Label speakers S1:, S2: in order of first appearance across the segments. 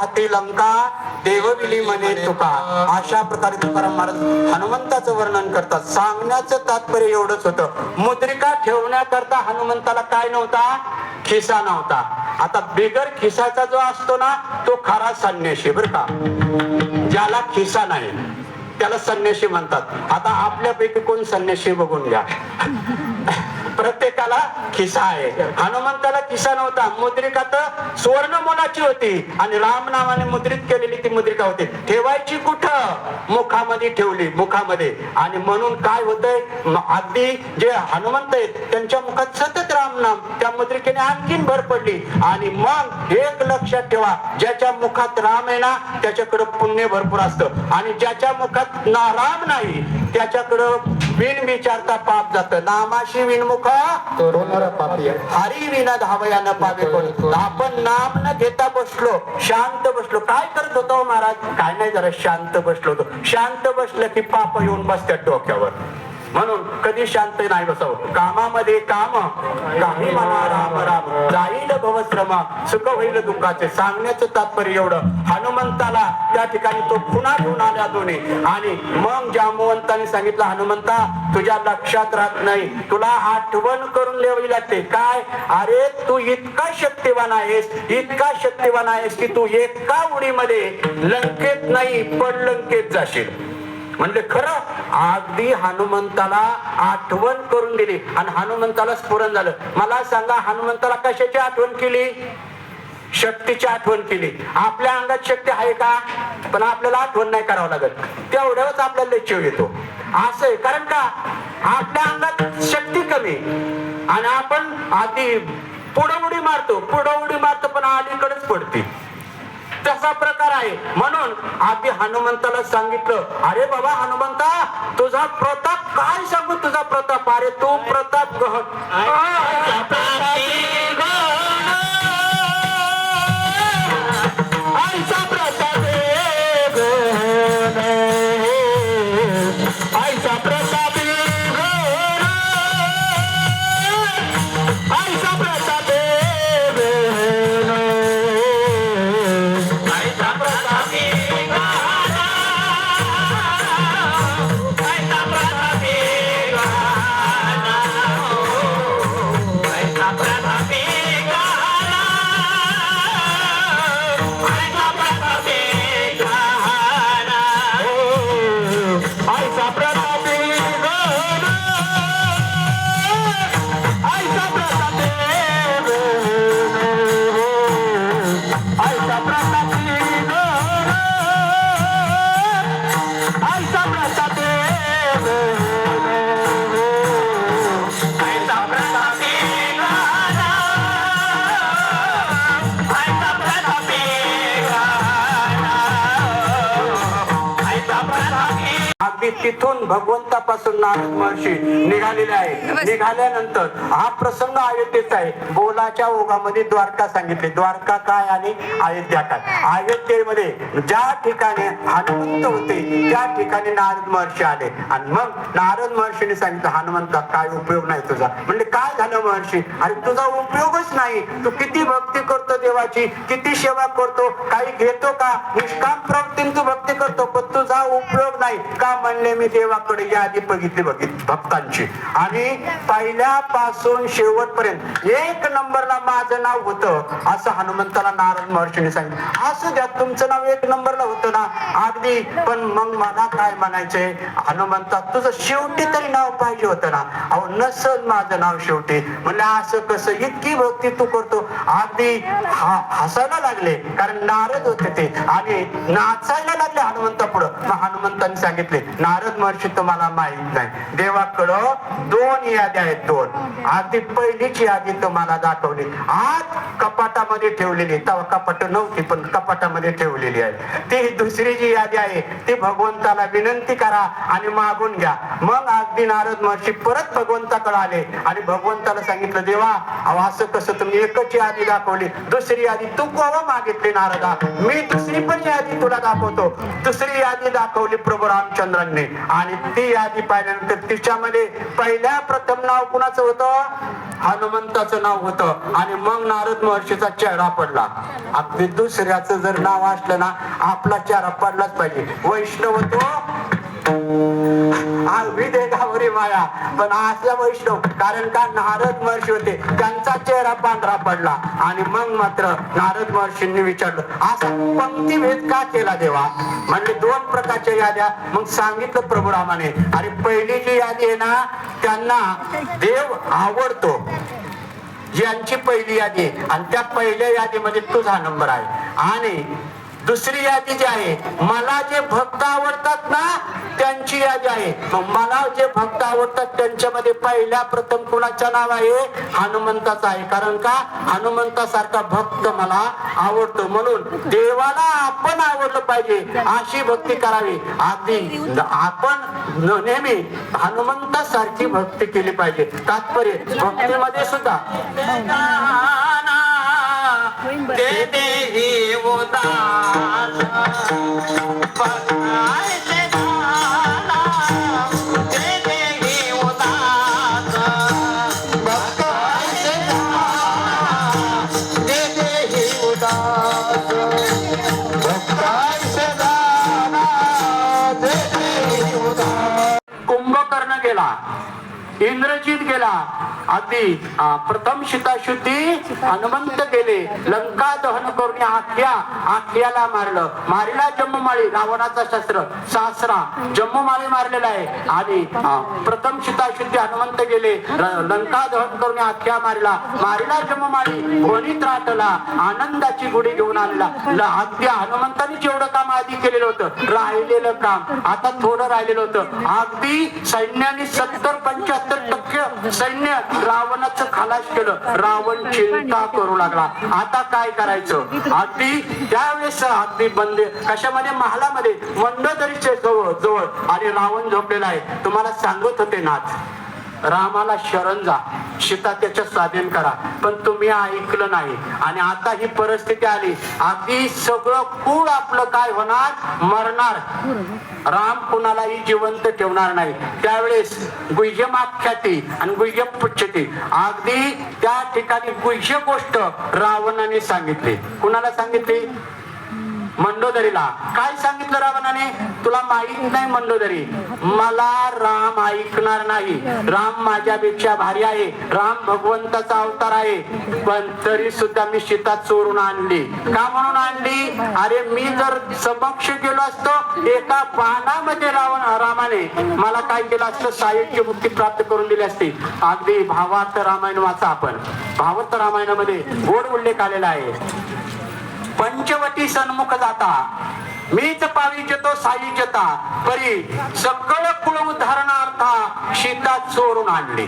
S1: हाती लंका देवविली म्हणे तुका. अशा प्रकारे तुकाराम महाराज हनुमंताचं वर्णन करतात. सांगण्याचं तात्पर्य एवढंच होतं, मुद्रिका ठेवण्याकरता हनुमंताला काय नव्हता, खिसा नव्हता. आता बिगर खिसाचा जो असतो ना तो खरा संन्यासी बर का. ज्याला खिसा नाही त्याला संन्यासी म्हणतात. आता आपल्यापैकी कोण संन्यासी बघून घ्या. प्रत्येकाला खिसा आहे. हनुमंताला खिसा नव्हता. मुद्रिका तर सुवर्ण मोलाची होती आणि राम नावाने मुद्रित केलेली ती मुद्रिका होती. ठेवायची कुठं, मुखामध्ये ठेवली, मुखामध्ये. आणि म्हणून काय होतंय, अगदी जे हनुमंत आहेत त्यांच्या मुखात सतत राम नाम, त्या मुद्रिकेने आणखीन भर पडली. आणि मग एक लक्षात ठेवा, ज्याच्या मुखात राम आहे ना त्याच्याकडे पुण्य भरपूर असतं आणि ज्याच्या मुखात ना राम नाही त्याच्याकडं बिन विचारता पाप जातं. नामाशी विनमुख हरी विना धावया न पावे कोण. आपण नाम न घेता बसलो, शांत बसलो. काय करत होतो महाराज, काय नाही, जरा शांत बसलो होतो. शांत बसलं की पाप येऊन बसतात डोक्यावर. म्हणून कधी शांत नाही बसावं. कामामध्ये काम, काही म्हणा राम राम, जाईल भवश्रम, सुख होईल दुःखाचे. सांगण्याचं तात्पर्य एवढं. हनुमंताला त्या ठिकाणी तो खुणा घेऊन आला दोन्ही. आणि मग जांबुवंताने सांगितलं, हनुमंता तुझ्या लक्षात राहत नाही, तुला आठवण करून लिहावी लागते. काय, अरे तू इतका शक्तिवान आहेस, इतका शक्तिवान आहेस की तू एका उडीमध्ये लंकेत नाही पण लंकेत जाशील. म्हणजे खरं अगदी हनुमंताला आठवण करून दिली आणि हनुमंताला स्फुरण झालं. मला सांगा, हनुमंताला कशाची आठवण केली, शक्तीची आठवण केली. आपल्या अंगात शक्ती आहे का, पण आपल्याला आठवण नाही करावं लागत, तेवढ्यावरच आपल्याला चिव येतो. असं आहे, कारण का आपल्या अंगात शक्ती कमी आणि आपण आधी पुढं उडी मारतो, पुढं उडी मारतो पण अलीकडेच पडते. तसा प्रकार आहे. म्हणून आधी हनुमंताला सांगितलं, अरे बाबा हनुमंता तुझा प्रताप काय सांगू, तुझा प्रताप, अरे तू प्रताप गहन. तिथून भगवंतापासून नारद महर्षी निघालेले आहे. निघाल्यानंतर हा प्रसंग अयोध्येचा आहे. बोलाच्या ओघामध्ये द्वारका सांगितले. द्वारका काय आणि अयोध्या काय. अयोध्येमध्ये ज्या ठिकाणी हनुमंत होते त्या ठिकाणी नारद महर्षी आले आणि मग नारद महर्षीने सांगितलं, हनुमंता काय उपयोग नाही तुझा. म्हणजे काय झालं महर्षी, अरे तुझा उपयोगच नाही. तू किती भक्ती करतो देवाची, किती सेवा करतो, काही घेतो का, निष्काम प्रवृत्तीने तू भक्ती करतो, पण तुझा उपयोग नाही. का म्हणले, मी देवाकडे यादी बघितली भक्तांची आणि पहिल्यापासून शेवटपर्यंत एक नंबरला माझं नाव होतं असं हनुमंताला नारद महर्षीने सांगितलं. असू द्या, तुमचं नाव एक नंबरला होतं ना अगदी, पण मग मला काय म्हणायचंय, हनुमंता तुझं शेवटी तरी नाव पाहिजे होतं ना. अहो नसल माझं नाव शेवटी. म्हणजे असं कसं, इतकी भक्ती तू करतो. अगदी हसायला लागले, कारण नारद होते ते आणि नाचायला लागले हनुमंता पुढं. मग हनुमंतांनी सांगितले, नारद महर्षी तुम्हाला माहित नाही, देवाकडं दोन याद्या आहेत, दोन. आधी पहिलीची यादी तुम्हाला दाखवली, आत कपाटामध्ये ठेवलेली, तेव्हा कपाट नव्हती पण कपाटामध्ये ठेवलेली आहे. ती दुसरी जी यादी आहे ती भगवंताला विनंती करा आणि मागून घ्या. मग अगदी नारद महर्षी परत भगवंताकडे आले आणि भगवंताला सांगितलं, देवा असं कसं, तुम्ही एकच यादी दाखवली, दुसरी यादी तू कोवा मागितली नारदा, मी दुसरी पण यादी तुला दाखवतो. दुसरी यादी दाखवली प्रभू रामचंद्रांनी आणि ती यादी पाहिल्यानंतर तिच्यामध्ये पहिल्या प्रथम नाव कुणाचं होतं? हनुमंताचं नाव होतं. आणि मग नारद महर्षीचा चेहरा पडला. अगदी दुसऱ्याचं जर नाव असलं ना आपला चेहरा पडलाच पाहिजे. वैष्णव तो विदेगावरी माया, पण असला वैष्णव कारण का नारद महर्षी होते त्यांचा चेहरा पांढरा पडला. आणि मग मात्र नारद महर्षींनी विचारलं असा पंक्तीभेद का केला देवा? म्हणजे दोन प्रकारच्या याद्या. मग सांगितलं प्रभू रामाने, अरे पहिली जी यादी आहे ना त्यांना देव आवडतो, यांची पहिली यादी आहे आणि त्या पहिल्या यादीमध्ये तुझा नंबर आहे. आणि दुसरी यादी जी आहे मला जे भक्त आवडतात ना त्यांची यादी आहे. मग मला जे भक्त आवडतात त्यांच्यामध्ये पहिल्या प्रथम कुणाचं नाव आहे? हनुमंताचं आहे. कारण का हनुमंतासारखा भक्त मला आवडतो. म्हणून देवाला आपण आवडलं पाहिजे अशी भक्ती करावी. अगदी आपण नेहमी हनुमंतासारखी भक्ती केली पाहिजे. तात्पर्य भक्तीमध्ये सुद्धा दे दे उदास कुंभकर्ण गेला, इंद्रजित गेला, अगदी प्रथम सीताशुद्धी हनुमंत गेले, लंका दहन करून आख्याला मारलं. मारिला जम्मूमाळी, रावणाचा शस्त्र सासरा जम्मूमाळी मारलेला आहे. आणि प्रथम सीताशुद्धी हनुमंत गेले, लंका दहन करून आख्या मारिला जम्मूमाळी, भोनीत राहतला, आनंदाची गुढी घेऊन आणला. अगदी हनुमंतांनी जेवढं काम आधी केलेलं होतं राहिलेलं काम आता थोडं राहिलेलं होतं. अगदी सैन्याने 70-75% सैन्य रावणाचं खलास केलं. रावण चिंता करू लागला, आता काय करायचं? अगदी त्यावेळेस अगदी बंद कशामध्ये महालामध्ये मंडोदरीचे जवळ आणि रावण झोपलेला आहे. तुम्हाला सांगत होते नाथ रामाला शरण जा, सीता त्याच्या स्वाधीन करा, पण तुम्ही ऐकलं नाही. आणि आता ही परिस्थिती आली, अगदी सगळं कुळ आपलं काय होणार? मरणार. राम कुणालाही जिवंत ठेवणार नाही. त्यावेळेस गुह्यम आख्याती आणि गुह्यम पुच्छती, अगदी त्या ठिकाणी गुह्य गोष्ट रावणाने सांगितली. कुणाला सांगितली? मंडोदरीला. काय सांगितलं रावणाने? तुला माहित नाही मंडोदरी, मला राम ऐकणार नाही. राम माझ्यापेक्षा भारी आहे, राम भगवंताचा अवतार आहे, पण तरी सुद्धा मी सीता चोरून आणली. का म्हणून आणली? अरे मी जर समक्ष गेलो असतो एका बाणामध्ये रामाने मला काय केलं असतं? सायुज्य मुक्ती प्राप्त करून दिली असती. अगदी भावार्थ रामायण वाचा आपण. भावार्थ रामायणामध्ये गोड उल्लेख आलेला आहे. पंचवटी सन्मुख जाता मीच पाविजतो सायुजता परी सकळ कुळ उद्धारणार्था सीता चोरून आणली.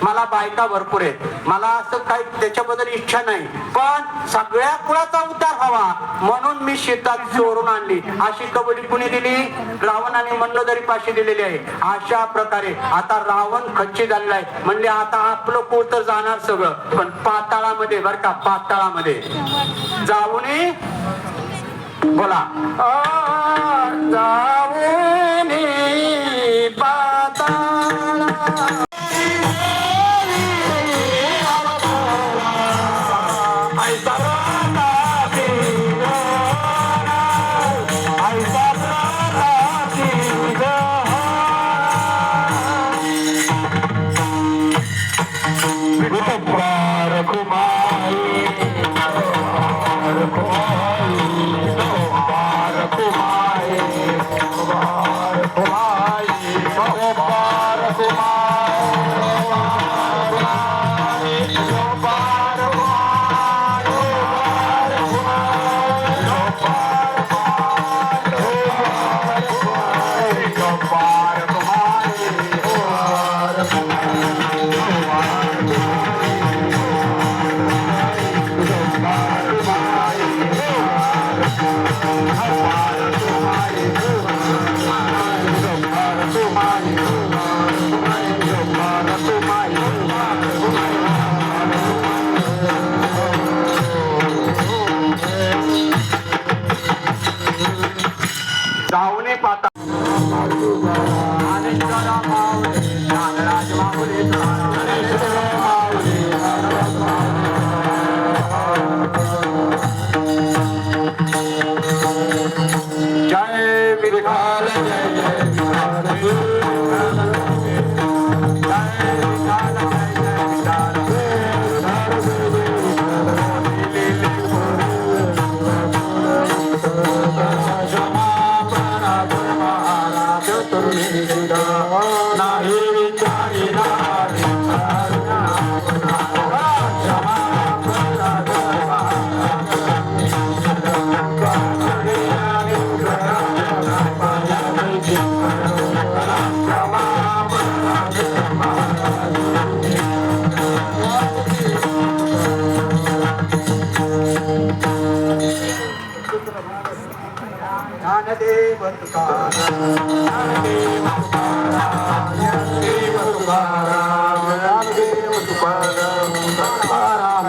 S1: मला बायका भरपूर आहेत, मला असं काही त्याच्याबद्दल इच्छा नाही, पण सगळ्या कुळाचा उद्धार व्हावा म्हणून मी सीता चोरून आणली. अशी कबुली कुणी दिली? रावणाने मंडोदरी पाशी दिलेली आहे. अशा प्रकारे आता रावण खच्ची झालेला आहे. म्हणजे आता आपलं कुळ तर जाणार सगळं, पण पाताळामध्ये बर का, पाताळामध्ये जाऊन बोला जाऊन पाताळा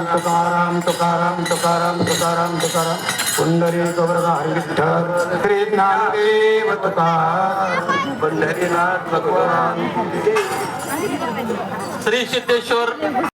S1: तुकाराम तुकाराम तुकाराम तुकाराम तुकाराम पुंडरीक वरदारी विठ्ठल श्री ज्ञानदेव तुकाराम पंढरीनाथ भगवान
S2: श्री सिद्धेश्वर